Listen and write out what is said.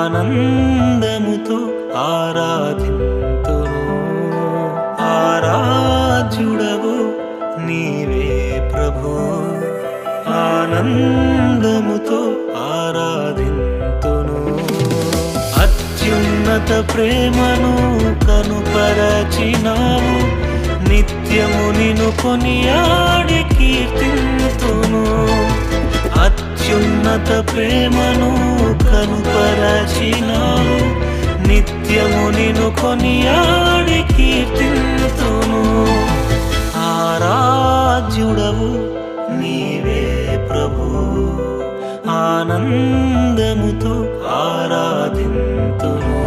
ఆనందముతో ఆరాధింతును. ఆరాధ్యుడవు నీవే ప్రభు, ఆనందముతో ఆరాధింతును. అత్యున్నత ప్రేమను కనుపరచినావు, నిత్యము నిన్ను కొనియాడి కీర్తింతును. అత్యున్నత ప్రేమను కనుపరచినావు, నిత్యము నిన్ను కొనియాడి కీర్తింతును. ఆరాధ్యుడవు నీవే ప్రభు, ఆనందముతో ఆరాధింతును.